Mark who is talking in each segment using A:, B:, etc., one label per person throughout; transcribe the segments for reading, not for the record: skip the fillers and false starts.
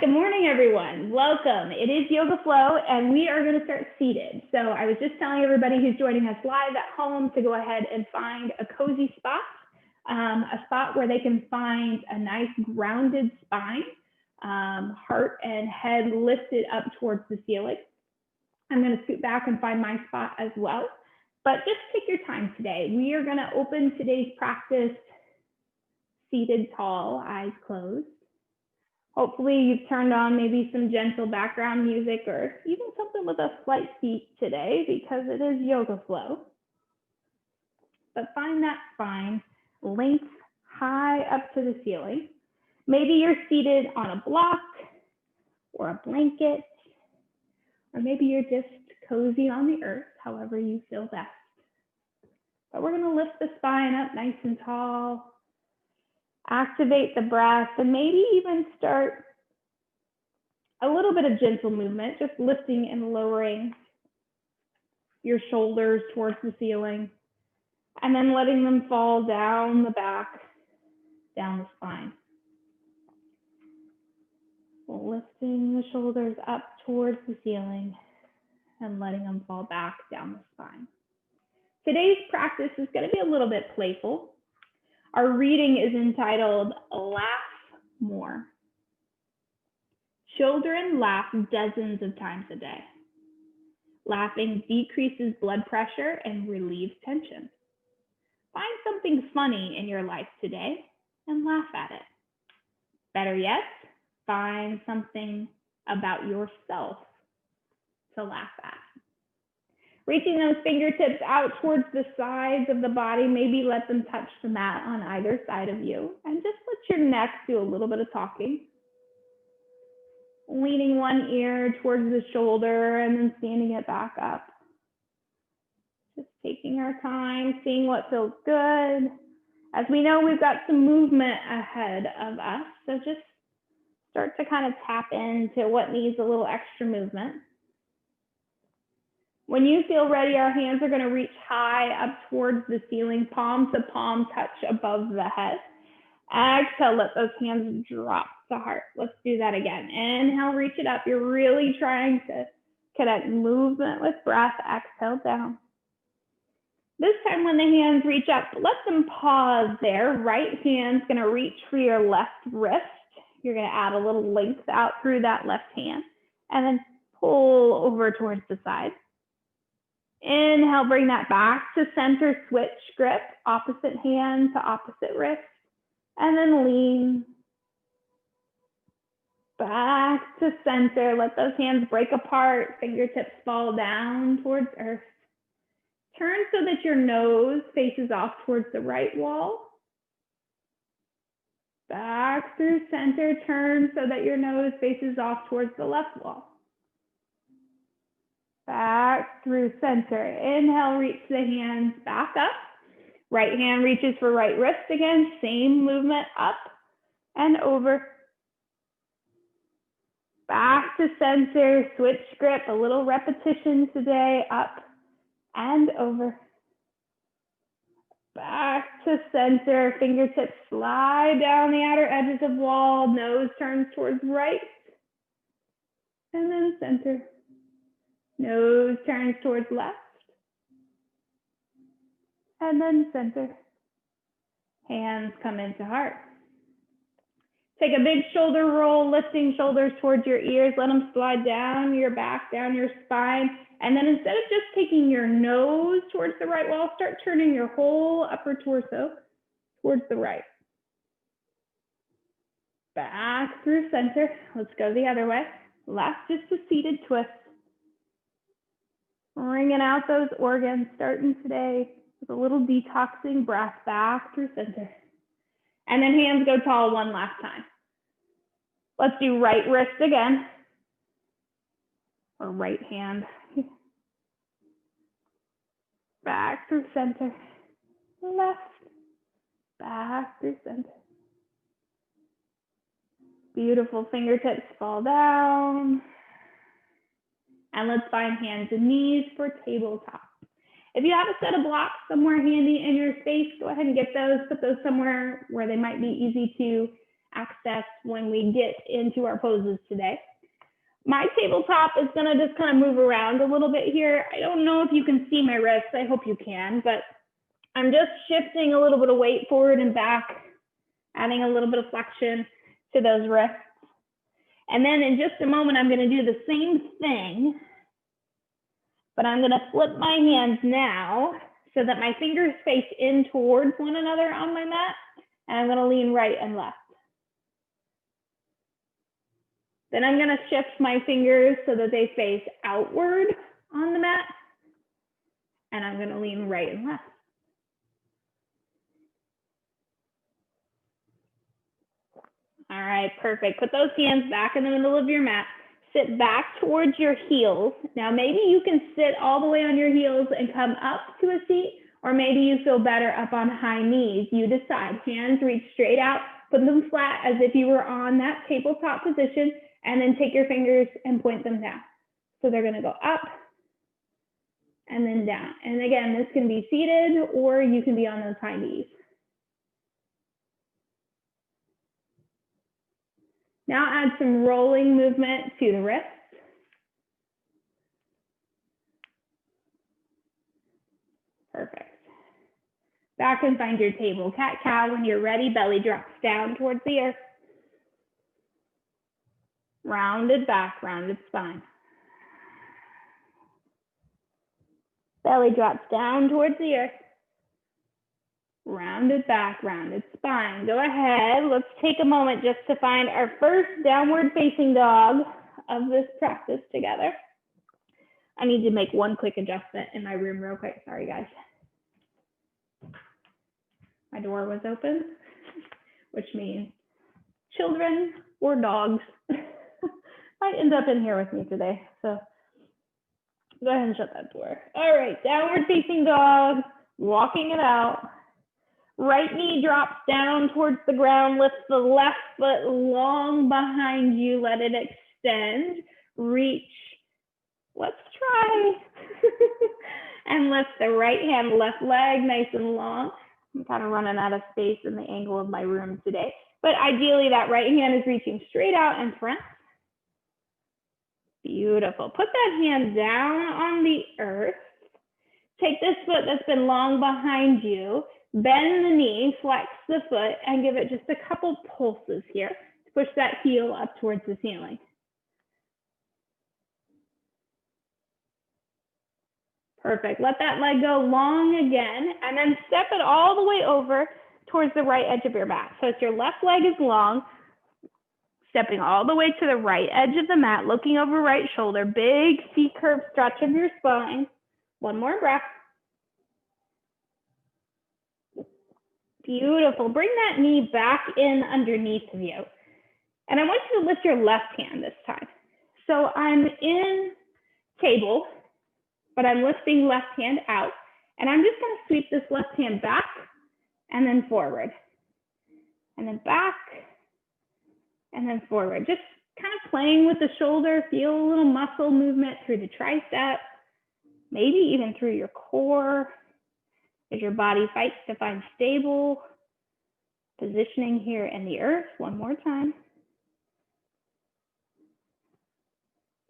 A: good morning, everyone. Welcome. It is Yoga Flow, and we are going to start seated. So I was just telling everybody who's joining us live at home to go ahead and find a cozy spot, a spot where they can find a nice grounded spine, heart and head lifted up towards the ceiling. I'm going to scoot back and find my spot as well. But just take your time today. We are going to open today's practice seated tall, eyes closed. Hopefully you've turned on maybe some gentle background music or even something with a slight beat today because it is Yoga Flow. But find that spine, length high up to the ceiling. Maybe you're seated on a block or a blanket, or maybe you're just cozy on the earth, however you feel best. But we're going to lift the spine up nice and tall. Activate the breath and maybe even start a little bit of gentle movement, just lifting and lowering your shoulders towards the ceiling and then letting them fall down the back, down the spine. Lifting the shoulders up towards the ceiling and letting them fall back down the spine. Today's practice is going to be a little bit playful. Our reading is entitled, Laugh More. Children laugh dozens of times a day. Laughing decreases blood pressure and relieves tension. Find something funny in your life today and laugh at it. Better yet, find something about yourself to laugh at. Reaching those fingertips out towards the sides of the body, maybe let them touch the mat on either side of you, and just let your neck do a little bit of talking. Leaning one ear towards the shoulder and then standing it back up. Just taking our time, seeing what feels good. As we know, we've got some movement ahead of us, so just start to kind of tap into what needs a little extra movement. When you feel ready, our hands are going to reach high up towards the ceiling, palm to palm touch above the head. Exhale, let those hands drop to heart. Let's do that again. Inhale, reach it up. You're really trying to connect movement with breath. Exhale down. This time when the hands reach up, let them pause there. Right hand's going to reach for your left wrist. You're going to add a little length out through that left hand and then pull over towards the side. Inhale, bring that back to center, switch grip, opposite hand to opposite wrist, and then lean back to center. Let those hands break apart, fingertips fall down towards earth. Turn so that your nose faces off towards the right wall. Back through center, turn so that your nose faces off towards the left wall. Back through center. Inhale, reach the hands back up. Right hand reaches for right wrist again. Same movement up and over. Back to center. Switch grip. A little repetition today. Up and over. Back to center. Fingertips slide down the outer edges of wall. Nose turns towards right. And then center. Nose turns towards left, and then center. Hands come into heart. Take a big shoulder roll, lifting shoulders towards your ears. Let them slide down your back, down your spine. And then instead of just taking your nose towards the right wall, start turning your whole upper torso towards the right. Back through center. Let's go the other way. Last, just a seated twist. Bringing out those organs, starting today with a little detoxing breath back through center. And then hands go tall one last time. Let's do right wrist again, or right hand. Back through center, left, back through center. Beautiful, fingertips fall down. And let's find hands and knees for tabletop. If you have a set of blocks somewhere handy in your space, go ahead and get those, put those somewhere where they might be easy to access when we get into our poses today. My tabletop is going to just kind of move around a little bit here. I don't know if you can see my wrists. I hope you can, but I'm just shifting a little bit of weight forward and back, adding a little bit of flexion to those wrists. And then in just a moment, I'm going to do the same thing, but I'm going to flip my hands now so that my fingers face in towards one another on my mat, and I'm going to lean right and left. Then I'm going to shift my fingers so that they face outward on the mat, and I'm going to lean right and left. All right, perfect. Put those hands back in the middle of your mat. Sit back towards your heels. Now, maybe you can sit all the way on your heels and come up to a seat, or maybe you feel better up on high knees. You decide. Hands reach straight out, put them flat as if you were on that tabletop position, and then take your fingers and point them down. So they're going to go up and then down. And again, this can be seated or you can be on those high knees. Now add some rolling movement to the wrists. Perfect. Back and find your table. Cat-cow, when you're ready, belly drops down towards the earth. Rounded back, rounded spine. Belly drops down towards the earth. Rounded back, rounded spine. Go ahead, let's take a moment just to find our first downward facing dog of this practice together. I need to make one quick adjustment in my room real quick. Sorry, guys. My door was open, which means children or dogs might end up in here with me today. So go ahead and shut that door. All right, downward facing dog, walking it out. Right knee drops down towards the ground. Lift the left foot long behind you. Let it extend. Reach. Let's try. And lift the right hand, left leg nice and long. I'm kind of running out of space in the angle of my room today. But ideally, that right hand is reaching straight out in front. Beautiful. Put that hand down on the earth. Take this foot that's been long behind you. Bend the knee, flex the foot, and give it just a couple pulses here to push that heel up towards the ceiling. Perfect. Let that leg go long again, and then step it all the way over towards the right edge of your mat. So it's your left leg is long, stepping all the way to the right edge of the mat, looking over right shoulder, big C-curve stretch of your spine. One more breath. Beautiful. Bring that knee back in underneath of you. And I want you to lift your left hand this time. So I'm in table, but I'm lifting left hand out. And I'm just going to sweep this left hand back and then forward. And then back and then forward. Just kind of playing with the shoulder. Feel a little muscle movement through the tricep, maybe even through your core. As your body fights to find stable positioning here in the earth. One more time.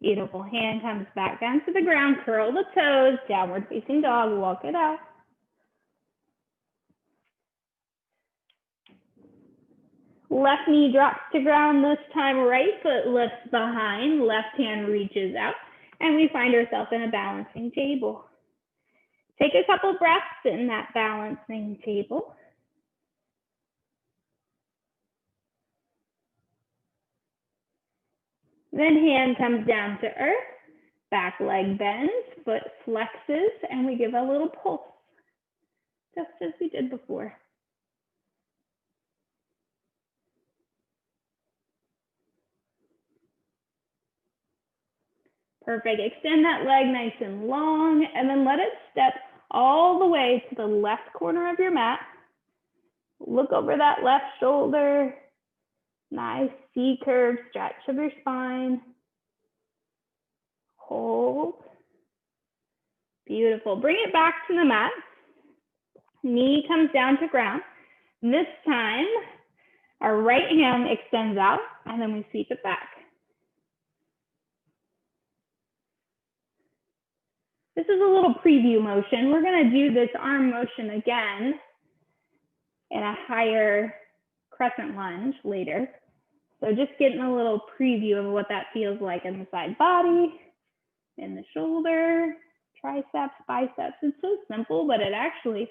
A: Beautiful. Hand comes back down to the ground. Curl the toes. Downward facing dog. Walk it out. Left knee drops to ground this time. Right foot lifts behind. Left hand reaches out. And we find ourselves in a balancing table. Take a couple breaths in that balancing table. Then hand comes down to earth, back leg bends, foot flexes, and we give a little pulse, just as we did before. Perfect. Extend that leg nice and long, and then let it step all the way to the left corner of your mat. Look over that left shoulder. Nice C-curve stretch of your spine. Hold. Beautiful. Bring it back to the mat. Knee comes down to ground. This time, Our right hand extends out, and then we sweep it back. This is a little preview motion. We're going to do this arm motion again in a higher crescent lunge later. So just getting a little preview of what that feels like in the side body, in the shoulder, triceps, biceps. It's so simple, but it actually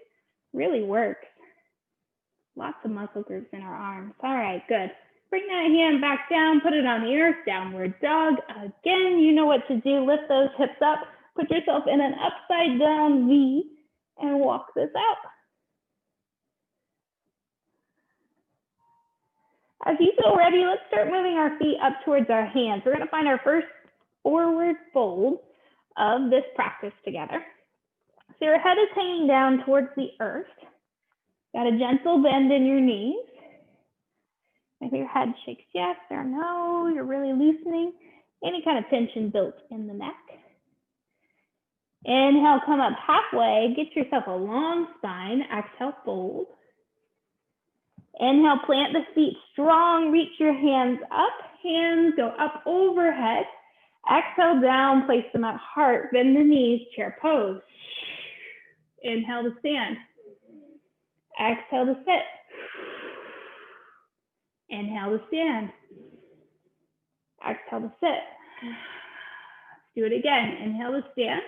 A: really works. Lots of muscle groups in our arms. All right, good. Bring that hand back down, put it on the earth, downward dog. Again, you know what to do. Lift those hips up, put yourself in an upside down V, and walk this out. As you feel ready, let's start moving our feet up towards our hands. We're going to find our first forward fold of this practice together. So your head is hanging down towards the earth. Got a gentle bend in your knees. Maybe your head shakes yes or no. You're really loosening. Any kind of tension built in the neck. Inhale, come up halfway. Get yourself a long spine. Exhale, fold. Inhale, plant the feet strong. Reach your hands up. Hands go up overhead. Exhale down. Place them at heart. Bend the knees. Chair pose. Inhale to stand. Exhale to sit. Inhale to stand. Exhale to sit. Let's do it again. Inhale to stand.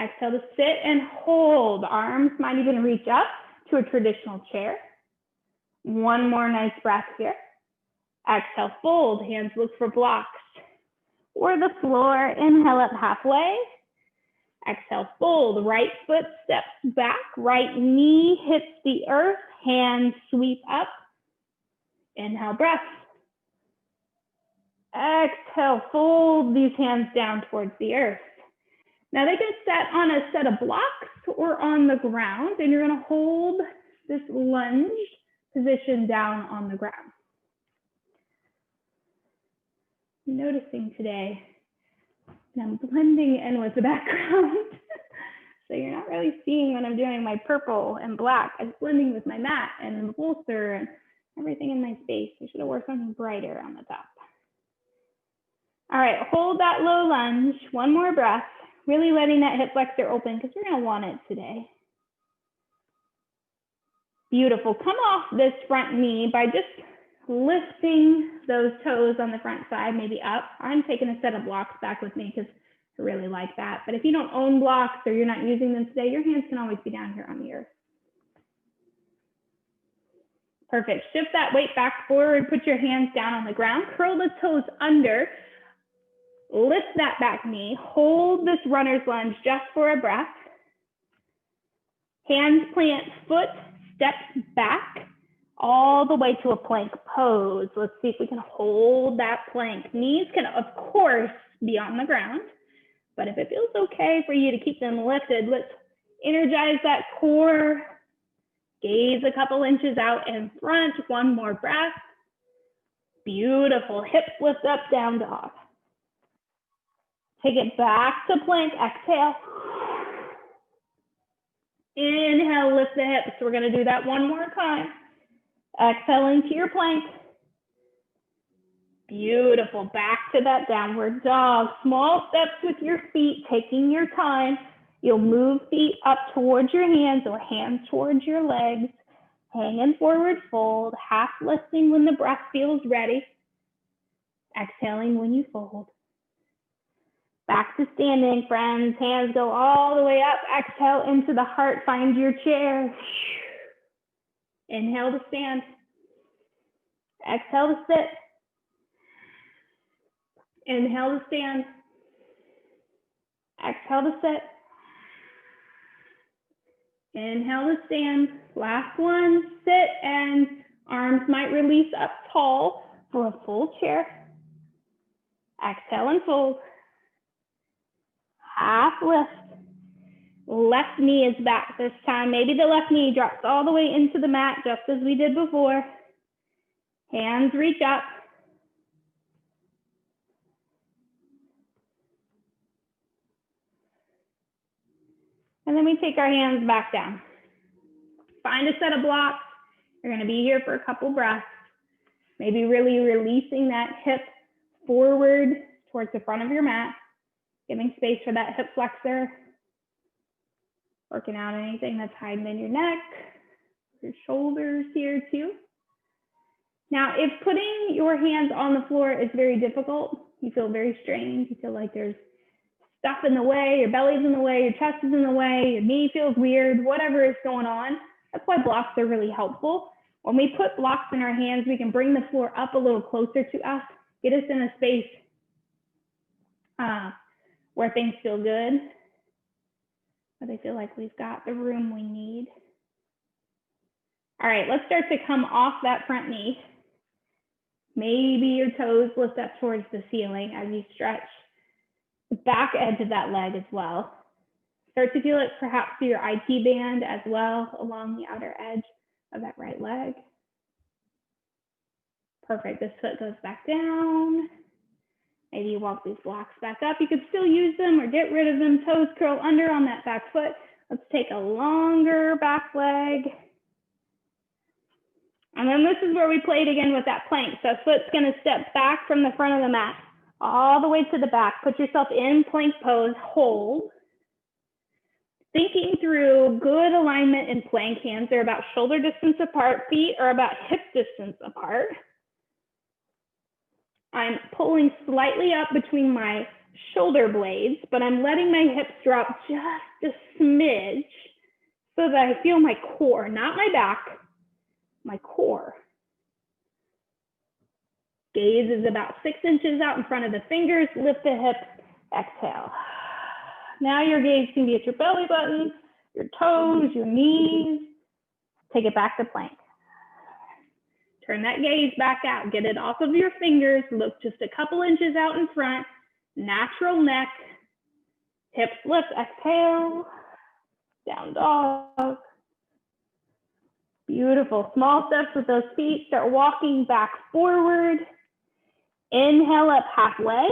A: Exhale to sit and hold. Arms might even reach up to a traditional chair. One more nice breath here. Exhale, fold. Hands look for blocks or the floor. Inhale up halfway. Exhale, fold. Right foot steps back. Right knee hits the earth. Hands sweep up. Inhale, breath. Exhale, fold these hands down towards the earth. Now they can set on a set of blocks or on the ground, and you're going to hold this lunge position down on the ground. I'm noticing today, and I'm blending in with the background. So you're not really seeing when I'm doing my purple and black. I'm blending with my mat and the bolster and everything in my space. I should have worn something brighter on the top. All right, hold that low lunge. One more breath. Really letting that hip flexor open because we're going to want it today. Beautiful. Come off this front knee by just lifting those toes on the front side, maybe up. I'm taking a set of blocks back with me because I really like that. But if you don't own blocks or you're not using them today, your hands can always be down here on the earth. Perfect. Shift that weight back forward. Put your hands down on the ground. Curl the toes under. Lift that back knee. Hold this runner's lunge just for a breath. Hands plant, foot steps back all the way to a plank pose. Let's see if we can hold that plank. Knees can, of course, be on the ground, but if it feels okay for you to keep them lifted, let's energize that core. Gaze a couple inches out in front. One more breath. Beautiful. Hips lift up, down dog. Take it back to plank. Exhale. Inhale, lift the hips. We're going to do that one more time. Exhale into your plank. Beautiful. Back to that downward dog. Small steps with your feet, taking your time. You'll move feet up towards your hands or hands towards your legs. Hanging forward fold. Half lifting when the breath feels ready. Exhaling when you fold. Back to standing, friends. Hands go all the way up. Exhale into the heart. Find your chair. Inhale to stand. Exhale to sit. Inhale to stand. Exhale to sit. Inhale to stand. Last one. Sit and arms might release up tall for a full chair. Exhale and fold. Half lift. Left knee is back this time. Maybe the left knee drops all the way into the mat just as we did before. Hands reach up. And then we take our hands back down. Find a set of blocks. You're going to be here for a couple breaths, maybe really releasing that hip forward towards the front of your mat, giving space for that hip flexor, working out anything that's hiding in your neck, your shoulders here too. Now, if putting your hands on the floor is very difficult, you feel very strained, you feel like there's stuff in the way, your belly's in the way, your chest is in the way, your knee feels weird, whatever is going on, that's why blocks are really helpful. When we put blocks in our hands, we can bring the floor up a little closer to us, get us in a space where things feel good, where they feel like we've got the room we need. All right, let's start to come off that front knee. Maybe your toes lift up towards the ceiling as you stretch the back edge of that leg as well. Start to feel it perhaps through your IT band as well along the outer edge of that right leg. Perfect, this foot goes back down. Maybe you walk these blocks back up. You could still use them or get rid of them. Toes curl under on that back foot. Let's take a longer back leg. And then this is where we played again with that plank. So foot's gonna step back from the front of the mat, all the way to the back. Put yourself in plank pose, hold. Thinking through good alignment in plank. Hands are about shoulder distance apart, feet are about hip distance apart. I'm pulling slightly up between my shoulder blades, but I'm letting my hips drop just a smidge so that I feel my core, not my back, my core. Gaze is about 6 inches out in front of the fingers. Lift the hips, exhale. Now your gaze can be at your belly button, your toes, your knees. Take it back to plank. Turn that gaze back out. Get it off of your fingers. Look just a couple inches out in front. Natural neck. Hips lift, exhale. Down dog. Beautiful. Small steps with those feet. Start walking back forward. Inhale up halfway.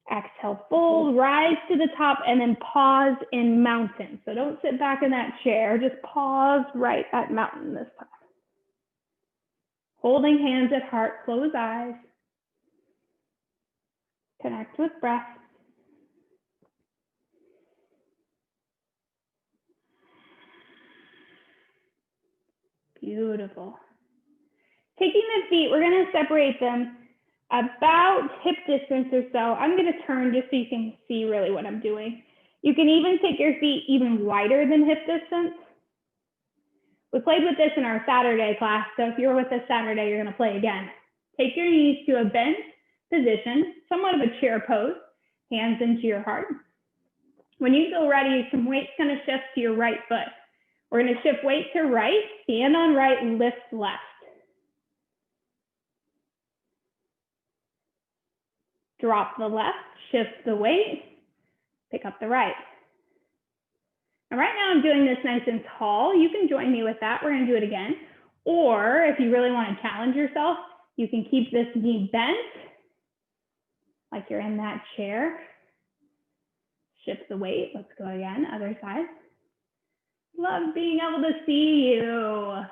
A: Exhale, fold, rise to the top, and then pause in mountain. So don't sit back in that chair. Just pause right at mountain this time. Holding hands at heart, close eyes. Connect with breath. Beautiful. Taking the feet, we're going to separate them about hip distance or so. I'm going to turn just so you can see really what I'm doing. You can even take your feet even wider than hip distance. We played with this in our Saturday class, so if you're with us Saturday, you're going to play again. Take your knees to a bent position, somewhat of a chair pose, hands into your heart. When you feel ready, some weight's going to shift to your right foot. We're going to shift weight to right, stand on right, lift left. Drop the left, shift the weight, pick up the right. And right now I'm doing this nice and tall. You can join me with that. We're going to do it again. Or if you really want to challenge yourself, you can keep this knee bent like you're in that chair. Shift the weight. Let's go again. Other side. Love being able to see you.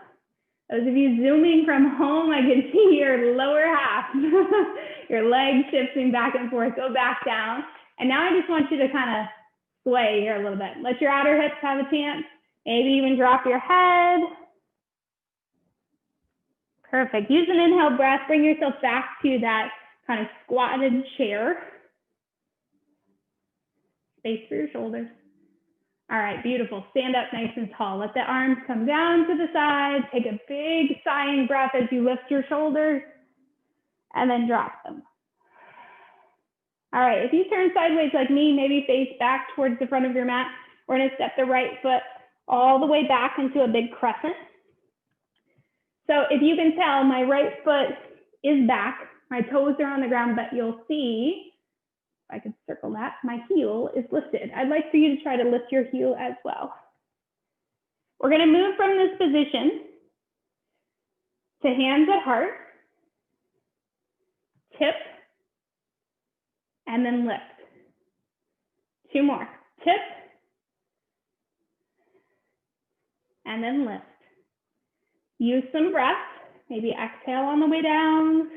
A: Those of you zooming from home, I can see your lower half. Your legs shifting back and forth. Go back down. And now I just want you to kind of sway here a little bit. Let your outer hips have a chance. Maybe even drop your head. Perfect. Use an inhale breath. Bring yourself back to that kind of squatted chair. Space for your shoulders. All right, beautiful. Stand up nice and tall. Let the arms come down to the side. Take a big sighing breath as you lift your shoulders and then drop them. All right, if you turn sideways like me, maybe face back towards the front of your mat, we're gonna step the right foot all the way back into a big crescent. So if you can tell, my right foot is back, my toes are on the ground, but you'll see, if I could circle that, my heel is lifted. I'd like for you to try to lift your heel as well. We're gonna move from this position to hands at heart, tip, and then lift. 2 more. Tip, and then lift. Use some breath. Maybe exhale on the way down.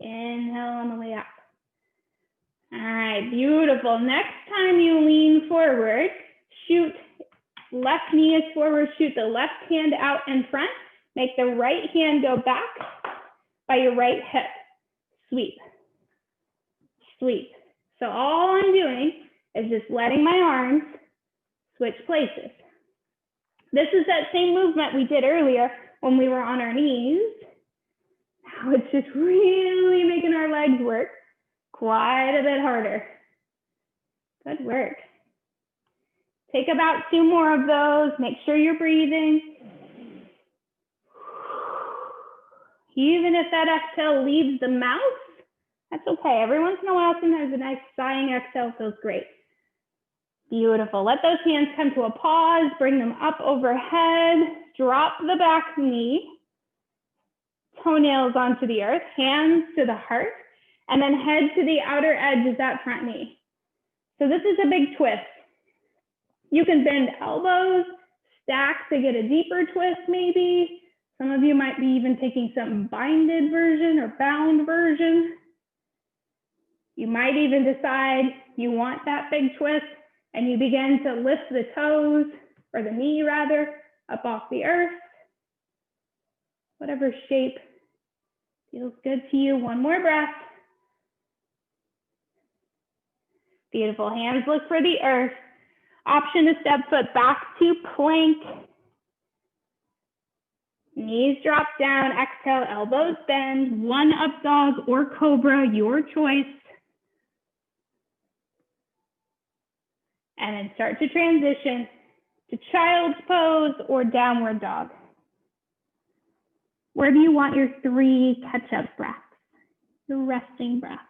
A: Inhale on the way up. All right, beautiful. Next time you lean forward, shoot left knee is forward, shoot the left hand out in front. Make the right hand go back by your right hip. Sweep, sweep. So all I'm doing is just letting my arms switch places. This is that same movement we did earlier when we were on our knees. Now it's just really making our legs work quite a bit harder. Good work. Take about 2 more of those. Make sure you're breathing. Even if that exhale leaves the mouth, that's okay. Every once in a while, sometimes a nice sighing exhale feels great. Beautiful. Let those hands come to a pause. Bring them up overhead. Drop the back knee. Toenails onto the earth. Hands to the heart. And then head to the outer edge of that front knee. So this is a big twist. You can bend elbows, stack to get a deeper twist maybe. Some of you might be even taking some binded version or bound version. You might even decide you want that big twist and you begin to lift the toes, or the knee rather, up off the earth. Whatever shape feels good to you. One more breath. Beautiful. Hands look for the earth. Option to step foot back to plank. Knees drop down, exhale, elbows bend, 1 up dog or cobra, your choice. And then start to transition to child's pose or downward dog. Where do you want your 3 catch-up breaths, your resting breaths?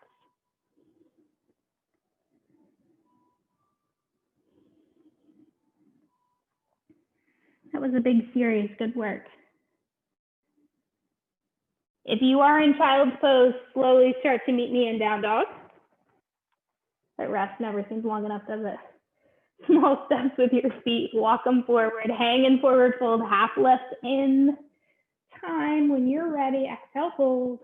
A: That was a big series, good work. If you are in child's pose, slowly start to meet me in down dog. But rest never seems long enough, does it? Small steps with your feet, walk them forward, hang in forward fold, half lift in time. When you're ready, exhale, fold.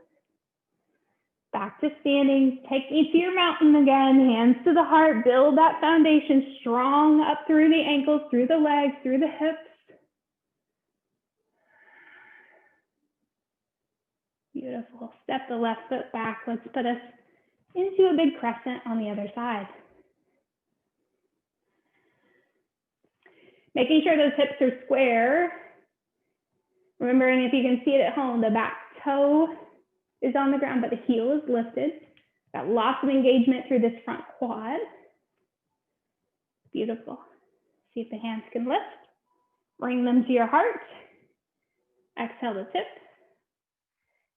A: Back to standing, take me to your mountain again, hands to the heart, build that foundation strong up through the ankles, through the legs, through the hips. Beautiful. Step the left foot back. Let's put us into a big crescent on the other side. Making sure those hips are square. Remembering, if you can see it at home, the back toe is on the ground, but the heel is lifted. Got lots of engagement through this front quad. Beautiful. See if the hands can lift. Bring them to your heart. Exhale to tip.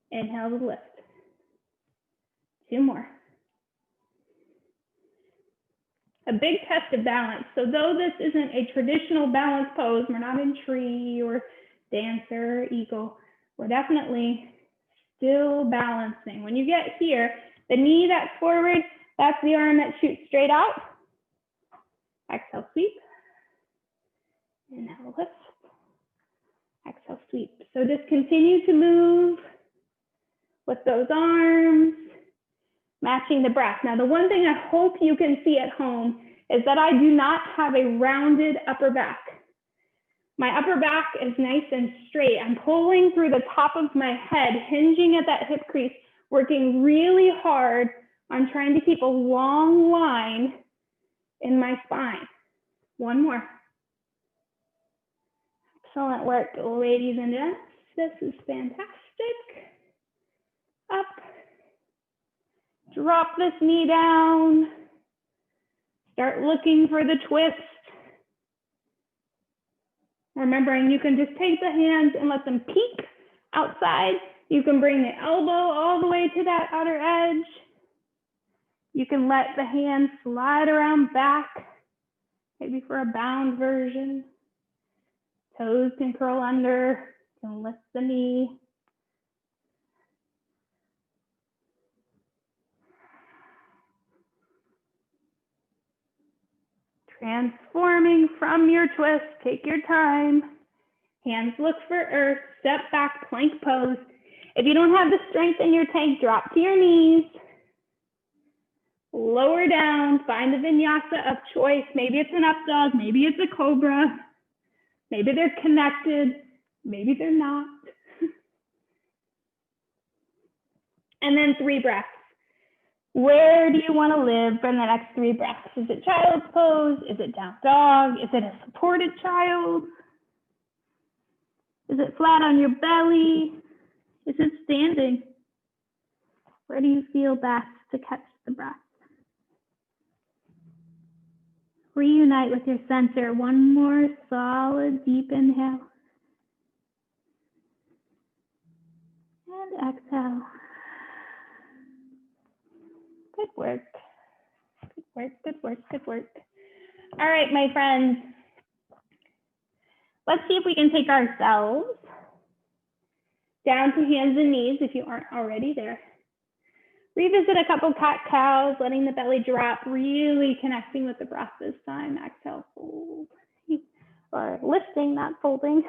A: Inhale to lift. 2 more. A big test of balance. So though this isn't a traditional balance pose, we're not in tree or dancer or eagle, we're definitely still balancing. When you get here, the knee that's forward, that's the arm that shoots straight out. Exhale, sweep. Inhale, lift. Exhale, sweep. So just continue to move with those arms, matching the breath. Now, the one thing I hope you can see at home is that I do not have a rounded upper back. My upper back is nice and straight. I'm pulling through the top of my head, hinging at that hip crease, working really hard on trying to keep a long line in my spine. 1 more. Excellent work, ladies and gents. This is fantastic. Up. Drop this knee down. Start looking for the twist. Remembering you can just take the hands and let them peek outside. You can bring the elbow all the way to that outer edge. You can let the hands slide around back, maybe for a bound version. Toes can curl under, you can lift the knee. Transforming from your twist, take your time. Hands look for earth, step back, plank pose. If you don't have the strength in your tank, drop to your knees. Lower down, find the vinyasa of choice. Maybe it's an up dog, maybe it's a cobra. Maybe they're connected, maybe they're not. And then 3 breaths. Where do you want to live for the next 3 breaths? Is it child's pose? Is it down dog? Is it a supported child? Is it flat on your belly? Is it standing? Where do you feel best to catch the breath? Reunite with your center. One more solid deep inhale. And exhale. Good work. Good work, good work, good work. All right, my friends. Let's see if we can take ourselves down to hands and knees if you aren't already there. Revisit a couple cat-cows, letting the belly drop, really connecting with the breath this time. Exhale, fold. Or lifting, not folding.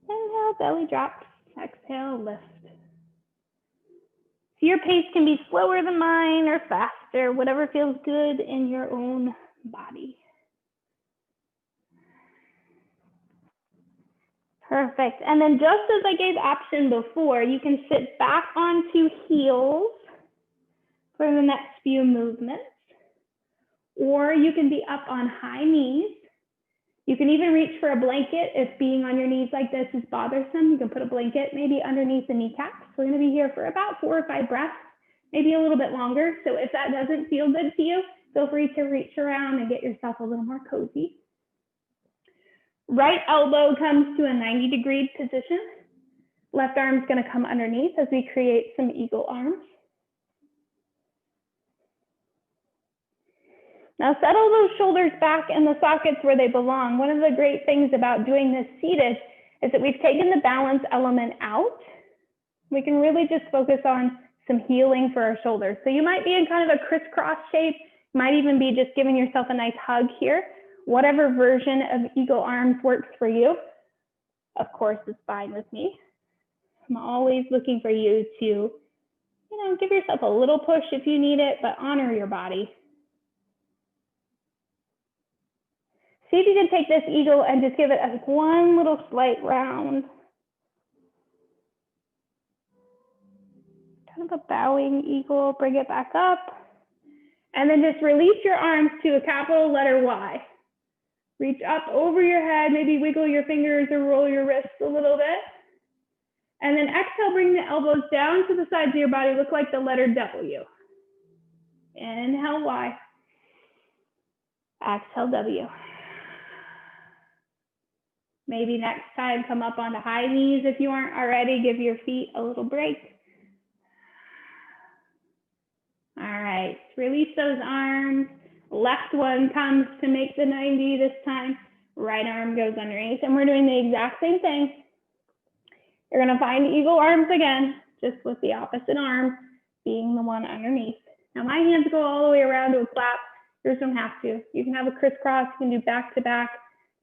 A: Inhale, belly drops. Exhale, lift. So your pace can be slower than mine or faster, whatever feels good in your own body. Perfect. And then just as I gave option before, you can sit back onto heels for the next few movements, or you can be up on high knees. You can even reach for a blanket if being on your knees like this is bothersome. You can put a blanket maybe underneath the kneecaps. We're going to be here for about 4 or 5 breaths, maybe a little bit longer. So if that doesn't feel good to you, feel free to reach around and get yourself a little more cozy. Right elbow comes to a 90-degree position. Left arm's going to come underneath as we create some eagle arms. Now settle those shoulders back in the sockets where they belong. One of the great things about doing this seated is that we've taken the balance element out. We can really just focus on some healing for our shoulders. So you might be in kind of a crisscross shape, might even be just giving yourself a nice hug here. Whatever version of eagle arms works for you, of course, is fine with me. I'm always looking for you to, give yourself a little push if you need it, but honor your body. See if you can take this eagle and just give it one little slight round. Kind of a bowing eagle, bring it back up. And then just release your arms to a capital letter Y. Reach up over your head, maybe wiggle your fingers or roll your wrists a little bit. And then exhale, bring the elbows down to the sides of your body, look like the letter W. Inhale, Y. Exhale, W. Maybe next time, come up onto high knees if you aren't already. Give your feet a little break. All right, release those arms. Left one comes to make the 90 this time. Right arm goes underneath, and we're doing the exact same thing. You're gonna find eagle arms again, just with the opposite arm being the one underneath. Now my hands go all the way around to a clap. Yours don't have to. You can have a crisscross, you can do back to back.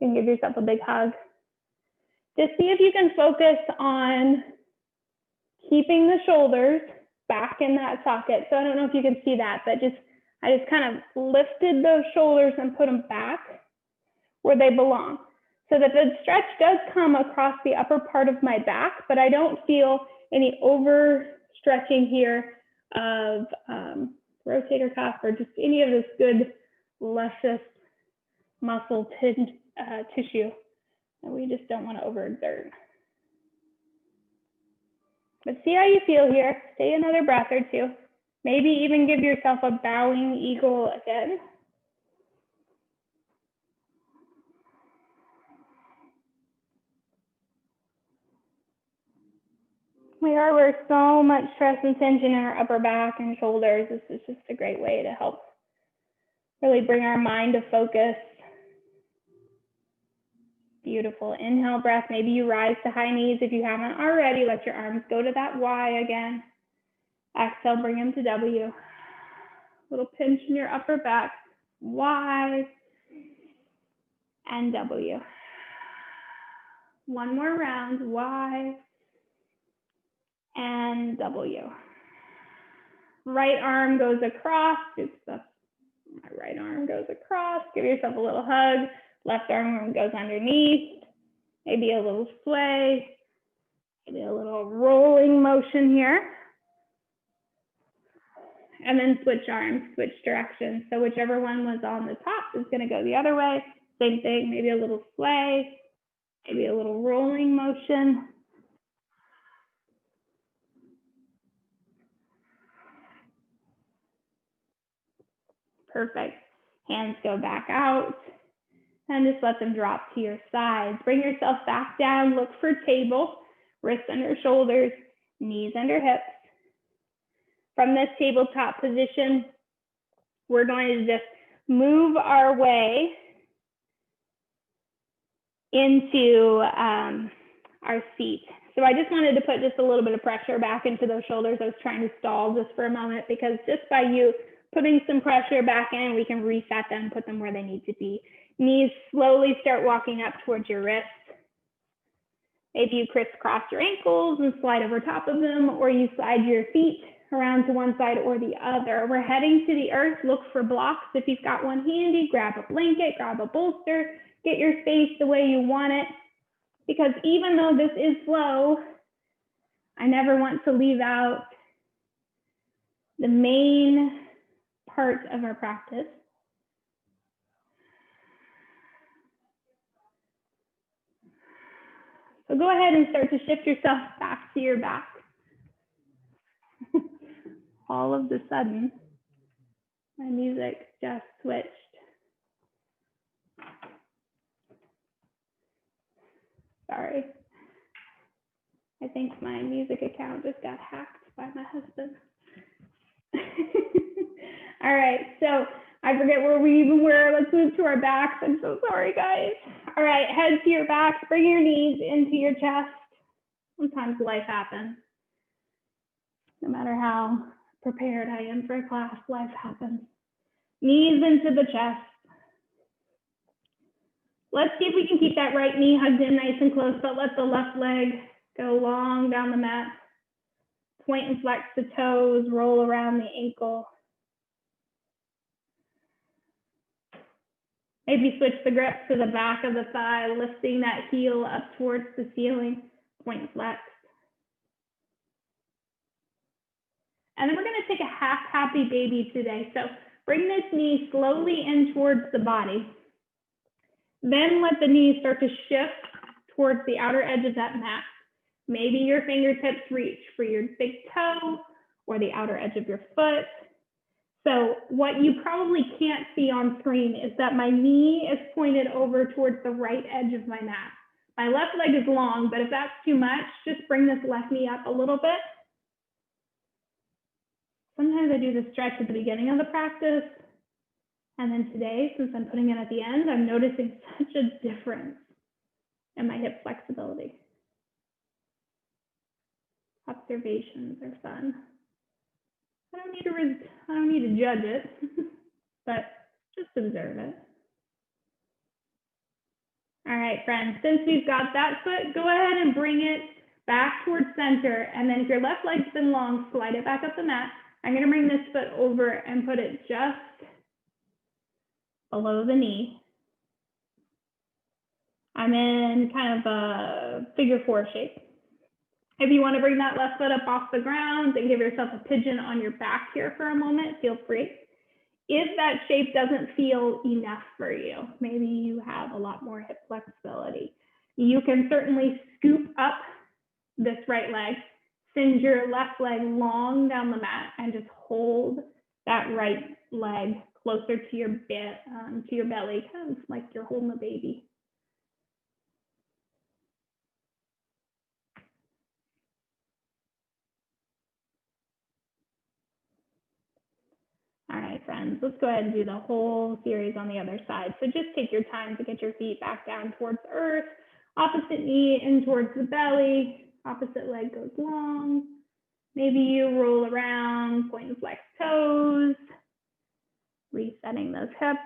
A: You can give yourself a big hug. Just see if you can focus on keeping the shoulders back in that socket. So I don't know if you can see that, but I just kind of lifted those shoulders and put them back where they belong. So that the stretch does come across the upper part of my back, but I don't feel any overstretching here of rotator cuff or just any of this good, luscious muscle tissue. And we just don't want to overexert. But see how you feel here. Stay another breath or two. Maybe even give yourself a bowing eagle again. We are under so much stress and tension in our upper back and shoulders. This is just a great way to help really bring our mind to focus. Beautiful. Inhale breath. Maybe you rise to high knees if you haven't already. Let your arms go to that Y again. Exhale, bring them to W. Little pinch in your upper back. Y and W. One more round, Y and W. Right arm goes across. Oops, that's my right arm goes across. Give yourself a little hug. Left arm goes underneath. Maybe a little sway. Maybe a little rolling motion here. And then switch arms, switch directions. So whichever one was on the top is going to go the other way. Same thing, maybe a little sway, maybe a little rolling motion. Perfect. Hands go back out. And just let them drop to your sides. Bring yourself back down. Look for table. Wrists under shoulders, knees under hips. From this tabletop position, we're going to just move our way into our seat. So I just wanted to put just a little bit of pressure back into those shoulders. I was trying to stall just for a moment because just by you putting some pressure back in, we can reset them, put them where they need to be. Knees slowly start walking up towards your wrists. Maybe you crisscross your ankles and slide over top of them, or you slide your feet around to one side or the other. We're heading to the earth. Look for blocks. If you've got one handy, grab a blanket, grab a bolster, get your space the way you want it. Because even though this is slow, I never want to leave out the main part of our practice. So go ahead and start to shift yourself back to your back. All of a sudden, my music just switched. Sorry. I think my music account just got hacked by my husband. All right, so I forget where we even were. Let's move to our backs. I'm so sorry, guys. All right, head to your back. Bring your knees into your chest. Sometimes life happens. No matter how prepared I am for a class, life happens. Knees into the chest. Let's see if we can keep that right knee hugged in nice and close, but let the left leg go long down the mat. Point and flex the toes, roll around the ankle. Maybe switch the grip to the back of the thigh, lifting that heel up towards the ceiling, point and flex. And then we're going to take a half happy baby today. So bring this knee slowly in towards the body. Then let the knees start to shift towards the outer edge of that mat. Maybe your fingertips reach for your big toe or the outer edge of your foot. So what you probably can't see on screen is that my knee is pointed over towards the right edge of my mat. My left leg is long, but if that's too much, just bring this left knee up a little bit. Sometimes I do the stretch at the beginning of the practice. And then today, since I'm putting it at the end, I'm noticing such a difference in my hip flexibility. Observations are fun. I don't need to judge it, but just observe it. All right, friends, since we've got that foot, go ahead and bring it back towards center. And then if your left leg's been long, slide it back up the mat. I'm going to bring this foot over and put it just below the knee. I'm in kind of a figure four shape. If you want to bring that left foot up off the ground and give yourself a pigeon on your back here for a moment, feel free. If that shape doesn't feel enough for you, maybe you have a lot more hip flexibility, you can certainly scoop up this right leg, send your left leg long down the mat, and just hold that right leg closer to your belly, kind of like you're holding a baby. All right, friends, let's go ahead and do the whole series on the other side. So just take your time to get your feet back down towards earth, opposite knee in towards the belly, opposite leg goes long. Maybe you roll around, point and flex toes, resetting those hips.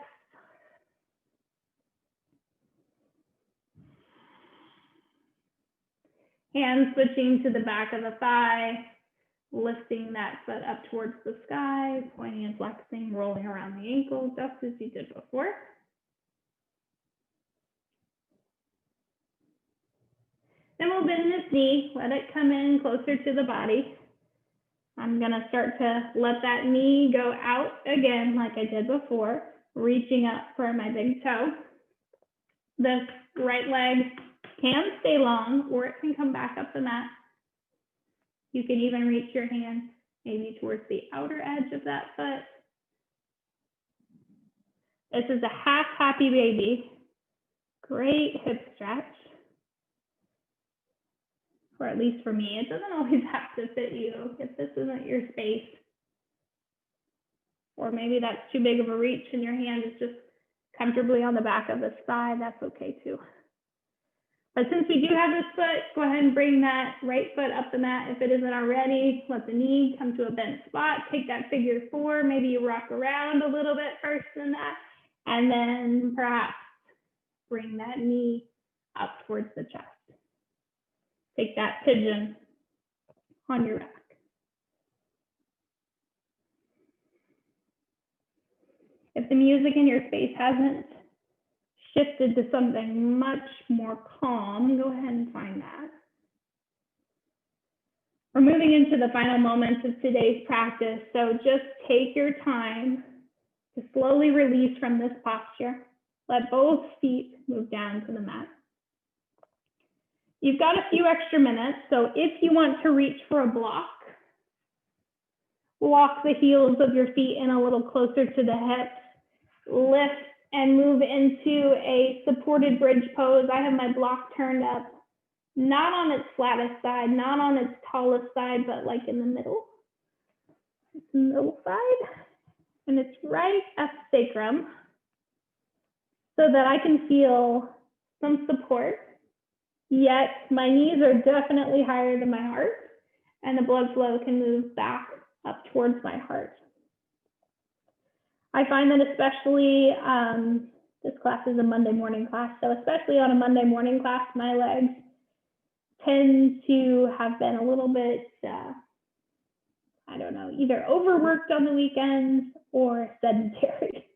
A: Hands switching to the back of the thigh, lifting that foot up towards the sky, pointing and flexing, rolling around the ankle, just as you did before. Then we'll bend this knee, let it come in closer to the body. I'm gonna start to let that knee go out again like I did before, reaching up for my big toe. This right leg can stay long or it can come back up the mat. You can even reach your hand maybe towards the outer edge of that foot. This is a half happy baby. Great hip stretch. Or at least for me, it doesn't always have to fit you if this isn't your space. Or maybe that's too big of a reach and your hand is just comfortably on the back of the thigh, that's okay too. But since we do have this foot, go ahead and bring that right foot up the mat if it isn't already. Let the knee come to a bent spot. Take that figure four. Maybe you rock around a little bit first in that. And then perhaps bring that knee up towards the chest. Take that pigeon on your back. If the music in your space hasn't shifted to something much more calm, go ahead and find that. We're moving into the final moments of today's practice, so just take your time to slowly release from this posture. Let both feet move down to the mat. You've got a few extra minutes, so if you want to reach for a block, walk the heels of your feet in a little closer to the hips, lift and move into a supported bridge pose. I have my block turned up, not on its flattest side, not on its tallest side, but like in the middle. It's the middle side, and it's right at the sacrum so that I can feel some support, yet my knees are definitely higher than my heart, and the blood flow can move back up towards my heart. I find that especially, this class is a Monday morning class, so especially on a Monday morning class, my legs tend to have been a little bit, I don't know, either overworked on the weekends or sedentary.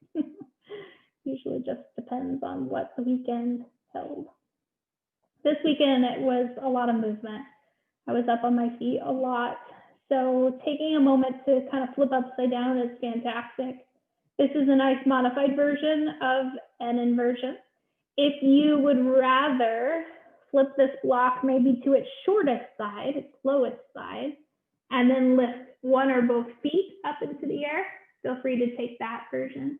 A: Usually just depends on what the weekend held. This weekend, it was a lot of movement. I was up on my feet a lot. So taking a moment to kind of flip upside down is fantastic. This is a nice modified version of an inversion. If you would rather flip this block maybe to its shortest side, its lowest side, and then lift one or both feet up into the air, feel free to take that version.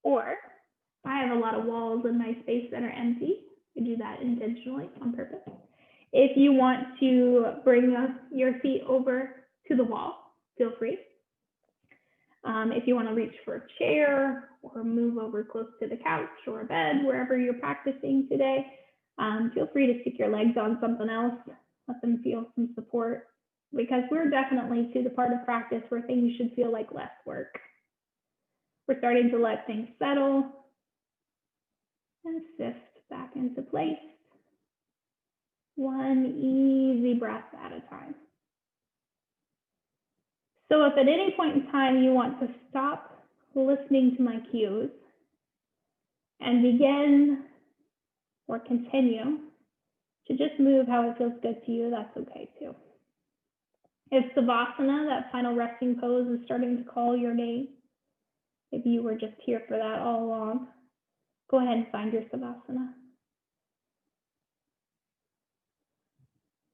A: Or I have a lot of walls in my space that are empty. I do that intentionally on purpose. If you want to bring your feet over to the wall, feel free. If you want to reach for a chair or move over close to the couch or a bed, wherever you're practicing today, feel free to stick your legs on something else. Let them feel some support, because we're definitely to the part of practice where things should feel like less work. We're starting to let things settle and sift back into place. One easy breath at a time. So if at any point in time you want to stop listening to my cues and begin or continue to just move how it feels good to you, that's okay too. If Savasana, that final resting pose, is starting to call your name, maybe you were just here for that all along, go ahead and find your Savasana.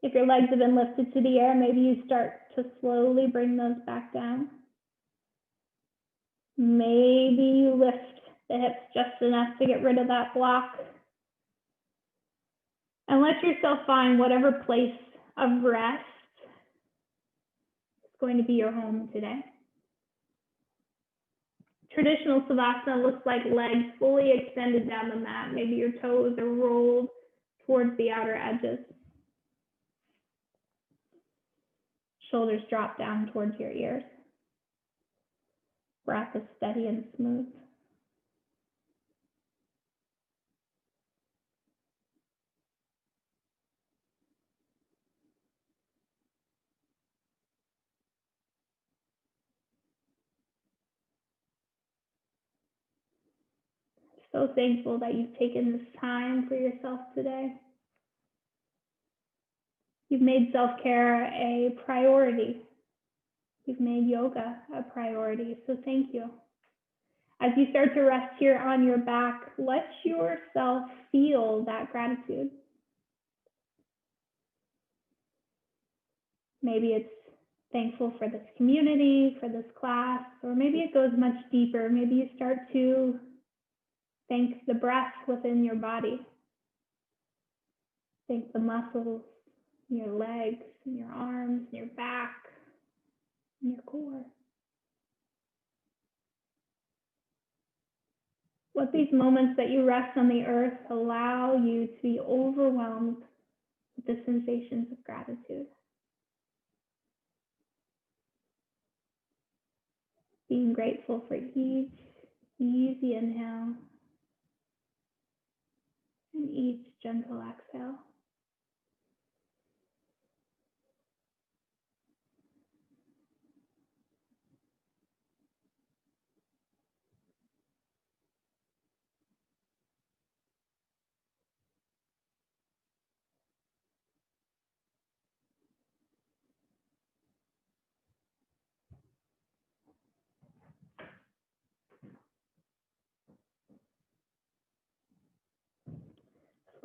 A: If your legs have been lifted to the air, maybe you start to slowly bring those back down. Maybe you lift the hips just enough to get rid of that block. And let yourself find whatever place of rest is going to be your home today. Traditional Savasana looks like legs fully extended down the mat. Maybe your toes are rolled towards the outer edges. Shoulders drop down towards your ears. Breath is steady and smooth. So thankful that you've taken this time for yourself today. You've made self-care a priority. You've made yoga a priority, so thank you. As you start to rest here on your back, let yourself feel that gratitude. Maybe it's thankful for this community, for this class, or maybe it goes much deeper. Maybe you start to thank the breath within your body. Thank the muscles in your legs, in your arms, in your back, in your core. Let these moments that you rest on the earth allow you to be overwhelmed with the sensations of gratitude. Being grateful for each easy inhale and each gentle exhale.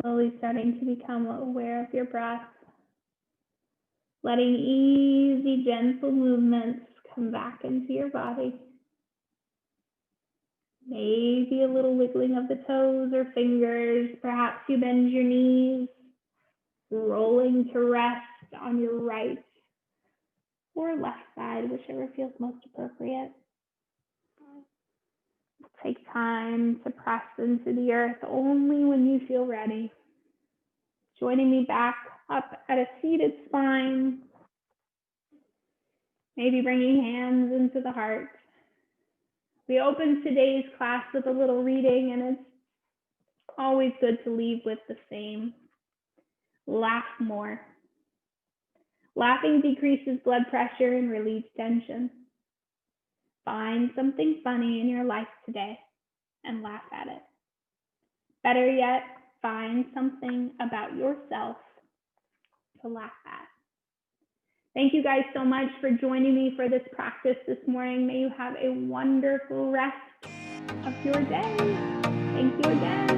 A: Slowly starting to become aware of your breath, letting easy, gentle movements come back into your body. Maybe a little wiggling of the toes or fingers. Perhaps you bend your knees, rolling to rest on your right or left side, whichever feels most appropriate. Take time to press into the earth only when you feel ready. Joining me back up at a seated spine. Maybe bringing hands into the heart. We opened today's class with a little reading, and it's always good to leave with the same. Laugh more. Laughing decreases blood pressure and relieves tension. Find something funny in your life today and laugh at it. Better yet, find something about yourself to laugh at. Thank you guys so much for joining me for this practice this morning. May you have a wonderful rest of your day. Thank you again.